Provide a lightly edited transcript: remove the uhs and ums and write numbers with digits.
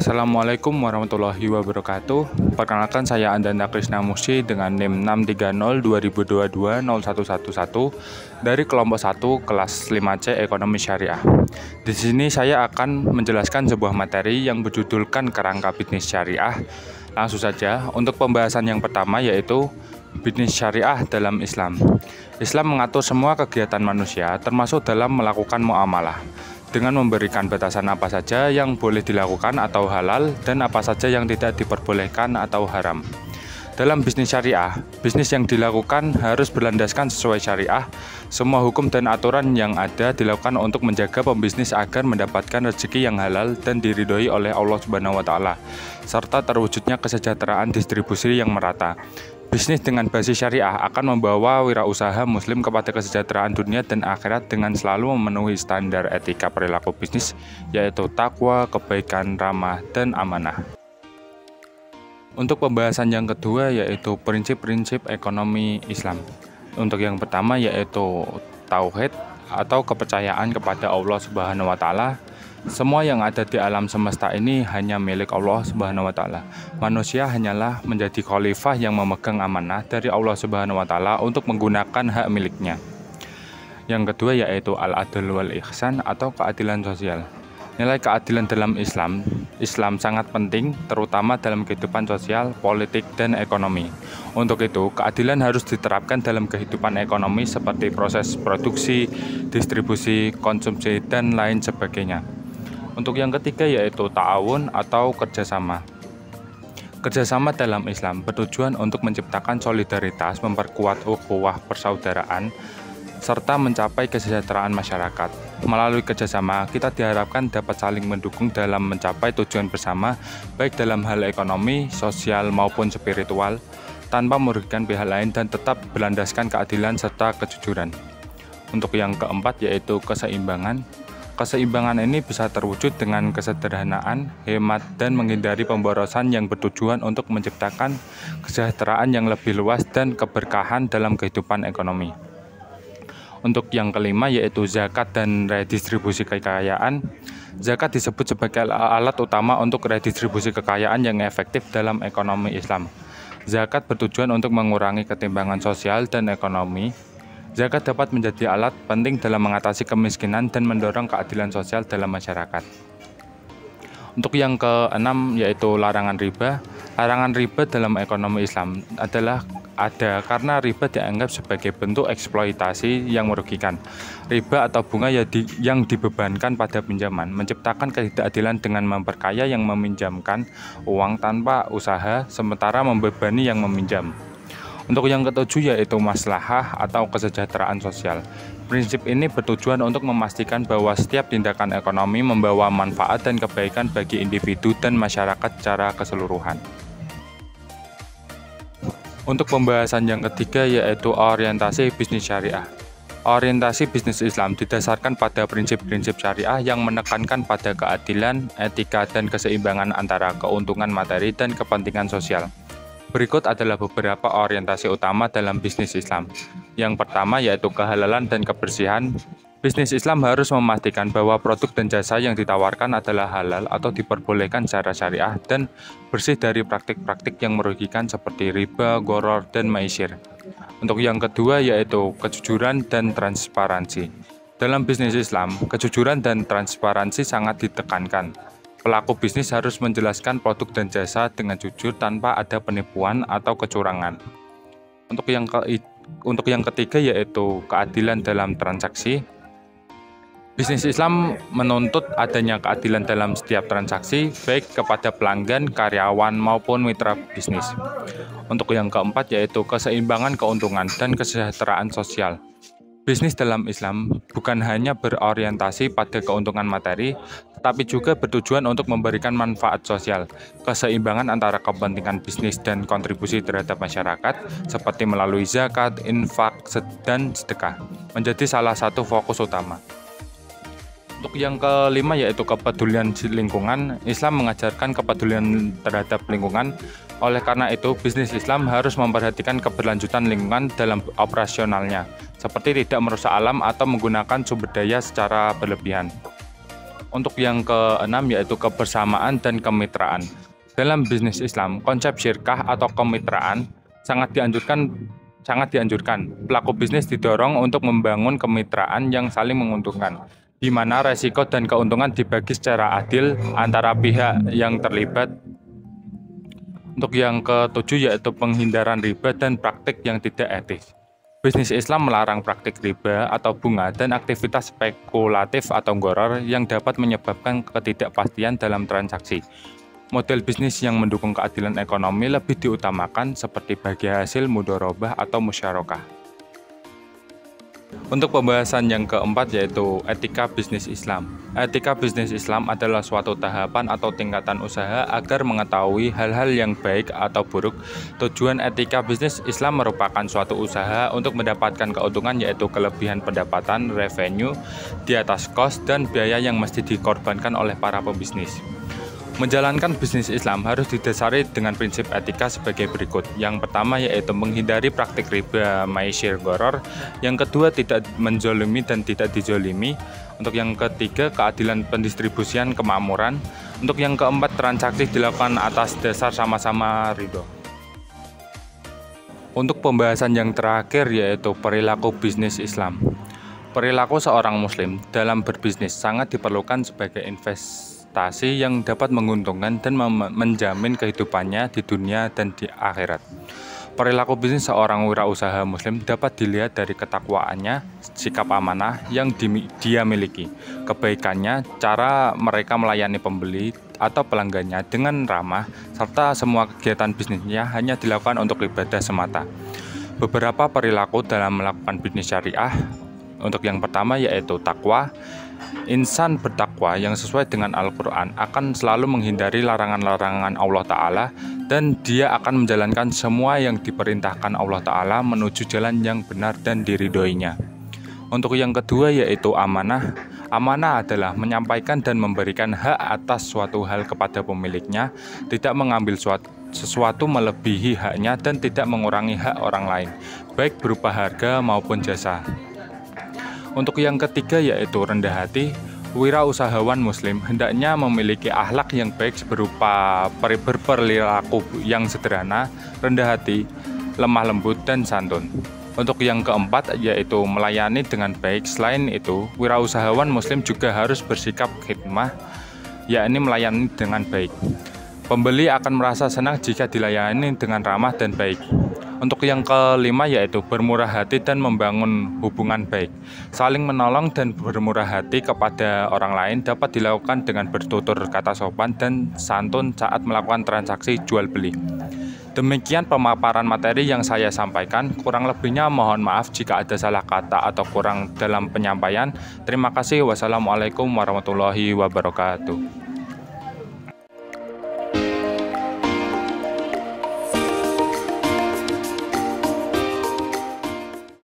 Assalamualaikum warahmatullahi wabarakatuh. Perkenalkan, saya Andanda Krisna Musi dengan NIM 63020220111 dari kelompok 1 kelas 5C Ekonomi Syariah. Di sini saya akan menjelaskan sebuah materi yang berjudulkan Kerangka Bisnis Syariah. Langsung saja untuk pembahasan yang pertama, yaitu bisnis syariah dalam Islam. Islam mengatur semua kegiatan manusia termasuk dalam melakukan muamalah, dengan memberikan batasan apa saja yang boleh dilakukan atau halal dan apa saja yang tidak diperbolehkan atau haram. Dalam bisnis syariah, bisnis yang dilakukan harus berlandaskan sesuai syariah. Semua hukum dan aturan yang ada dilakukan untuk menjaga pembisnis agar mendapatkan rezeki yang halal dan diridhoi oleh Allah Subhanahu wa taala, serta terwujudnya kesejahteraan distribusi yang merata. Bisnis dengan basis syariah akan membawa wirausaha muslim kepada kesejahteraan dunia dan akhirat dengan selalu memenuhi standar etika perilaku bisnis, yaitu takwa, kebaikan, ramah, dan amanah. Untuk pembahasan yang kedua, yaitu prinsip-prinsip ekonomi Islam. Untuk yang pertama, yaitu tauhid atau kepercayaan kepada Allah Subhanahu wa taala. Semua yang ada di alam semesta ini hanya milik Allah Subhanahu wa taala. Manusia hanyalah menjadi khalifah yang memegang amanah dari Allah Subhanahu wa taala untuk menggunakan hak miliknya. Yang kedua, yaitu al-adl wal ihsan atau keadilan sosial. Nilai keadilan dalam Islam sangat penting, terutama dalam kehidupan sosial, politik, dan ekonomi. Untuk itu, keadilan harus diterapkan dalam kehidupan ekonomi seperti proses produksi, distribusi, konsumsi, dan lain sebagainya. Untuk yang ketiga, yaitu ta'awun atau kerjasama. Kerjasama dalam Islam bertujuan untuk menciptakan solidaritas, memperkuat ukhuwah persaudaraan, serta mencapai kesejahteraan masyarakat. Melalui kerjasama, kita diharapkan dapat saling mendukung dalam mencapai tujuan bersama, baik dalam hal ekonomi, sosial, maupun spiritual, tanpa merugikan pihak lain dan tetap berlandaskan keadilan serta kejujuran. Untuk yang keempat, yaitu keseimbangan. Keseimbangan ini bisa terwujud dengan kesederhanaan, hemat, dan menghindari pemborosan yang bertujuan untuk menciptakan kesejahteraan yang lebih luas dan keberkahan dalam kehidupan ekonomi. Untuk yang kelima, yaitu zakat dan redistribusi kekayaan. Zakat disebut sebagai alat utama untuk redistribusi kekayaan yang efektif dalam ekonomi Islam. Zakat bertujuan untuk mengurangi ketimpangan sosial dan ekonomi. Zakat dapat menjadi alat penting dalam mengatasi kemiskinan dan mendorong keadilan sosial dalam masyarakat. Untuk yang keenam, yaitu larangan riba. Larangan riba dalam ekonomi Islam ada karena riba dianggap sebagai bentuk eksploitasi yang merugikan. Riba atau bunga yang dibebankan pada pinjaman menciptakan ketidakadilan dengan memperkaya yang meminjamkan uang tanpa usaha, sementara membebani yang meminjam. Untuk yang ketujuh, yaitu maslahah atau kesejahteraan sosial. Prinsip ini bertujuan untuk memastikan bahwa setiap tindakan ekonomi membawa manfaat dan kebaikan bagi individu dan masyarakat secara keseluruhan. Untuk pembahasan yang ketiga, yaitu orientasi bisnis syariah. Orientasi bisnis Islam didasarkan pada prinsip-prinsip syariah yang menekankan pada keadilan, etika, dan keseimbangan antara keuntungan materi dan kepentingan sosial. Berikut adalah beberapa orientasi utama dalam bisnis Islam. Yang pertama, yaitu kehalalan dan kebersihan. Bisnis Islam harus memastikan bahwa produk dan jasa yang ditawarkan adalah halal atau diperbolehkan secara syariah dan bersih dari praktik-praktik yang merugikan seperti riba, gharar, dan maisir. Untuk yang kedua, yaitu kejujuran dan transparansi. Dalam bisnis Islam, kejujuran dan transparansi sangat ditekankan. Pelaku bisnis harus menjelaskan produk dan jasa dengan jujur tanpa ada penipuan atau kecurangan. Untuk yang ketiga, yaitu keadilan dalam transaksi. Bisnis Islam menuntut adanya keadilan dalam setiap transaksi, baik kepada pelanggan, karyawan, maupun mitra bisnis. Untuk yang keempat, yaitu keseimbangan keuntungan dan kesejahteraan sosial. Bisnis dalam Islam bukan hanya berorientasi pada keuntungan materi, tetapi juga bertujuan untuk memberikan manfaat sosial. Keseimbangan antara kepentingan bisnis dan kontribusi terhadap masyarakat, seperti melalui zakat, infak, dan sedekah, menjadi salah satu fokus utama. Untuk yang kelima yaitu kepedulian lingkungan. Islam mengajarkan kepedulian terhadap lingkungan. Oleh karena itu, bisnis Islam harus memperhatikan keberlanjutan lingkungan dalam operasionalnya, seperti tidak merusak alam atau menggunakan sumber daya secara berlebihan. Untuk yang keenam yaitu kebersamaan dan kemitraan. Dalam bisnis Islam, konsep syirkah atau kemitraan sangat dianjurkan. Pelaku bisnis didorong untuk membangun kemitraan yang saling menguntungkan, di mana resiko dan keuntungan dibagi secara adil antara pihak yang terlibat. Untuk yang ketujuh yaitu penghindaran riba dan praktik yang tidak etis. Bisnis Islam melarang praktik riba atau bunga dan aktivitas spekulatif atau gharar yang dapat menyebabkan ketidakpastian dalam transaksi. Model bisnis yang mendukung keadilan ekonomi lebih diutamakan seperti bagi hasil mudharabah atau musyarakah. Untuk pembahasan yang keempat yaitu etika bisnis Islam. Etika bisnis Islam adalah suatu tahapan atau tingkatan usaha agar mengetahui hal-hal yang baik atau buruk. Tujuan etika bisnis Islam merupakan suatu usaha untuk mendapatkan keuntungan yaitu kelebihan pendapatan, revenue, di atas kos, dan biaya yang mesti dikorbankan oleh para pebisnis. Menjalankan bisnis Islam harus didasari dengan prinsip etika sebagai berikut. Yang pertama yaitu menghindari praktik riba, maisir, gharar. Yang kedua tidak menzolimi dan tidak dizolimi. Untuk yang ketiga keadilan pendistribusian kemakmuran. Untuk yang keempat transaksi dilakukan atas dasar sama-sama ridho. Untuk pembahasan yang terakhir yaitu perilaku bisnis Islam. Perilaku seorang muslim dalam berbisnis sangat diperlukan sebagai investasi yang dapat menguntungkan dan menjamin kehidupannya di dunia dan di akhirat. Perilaku bisnis seorang wirausaha muslim dapat dilihat dari ketakwaannya, sikap amanah yang dia miliki, kebaikannya, cara mereka melayani pembeli atau pelanggannya dengan ramah, serta semua kegiatan bisnisnya hanya dilakukan untuk ibadah semata. Beberapa perilaku dalam melakukan bisnis syariah. Untuk yang pertama yaitu takwa. Insan bertakwa yang sesuai dengan Al-Quran akan selalu menghindari larangan-larangan Allah Ta'ala dan dia akan menjalankan semua yang diperintahkan Allah Ta'ala menuju jalan yang benar dan diridhoinya. Untuk yang kedua yaitu amanah. Amanah adalah menyampaikan dan memberikan hak atas suatu hal kepada pemiliknya, tidak mengambil sesuatu melebihi haknya dan tidak mengurangi hak orang lain, baik berupa harga maupun jasa. Untuk yang ketiga yaitu rendah hati. Wirausahawan muslim hendaknya memiliki akhlak yang baik berupa berperilaku yang sederhana, rendah hati, lemah lembut, dan santun. Untuk yang keempat yaitu melayani dengan baik. Selain itu, wirausahawan muslim juga harus bersikap khidmah, yakni melayani dengan baik. Pembeli akan merasa senang jika dilayani dengan ramah dan baik. Untuk yang kelima yaitu bermurah hati dan membangun hubungan baik. Saling menolong dan bermurah hati kepada orang lain dapat dilakukan dengan bertutur kata sopan dan santun saat melakukan transaksi jual beli. Demikian pemaparan materi yang saya sampaikan. Kurang lebihnya mohon maaf jika ada salah kata atau kurang dalam penyampaian. Terima kasih. Wassalamualaikum warahmatullahi wabarakatuh.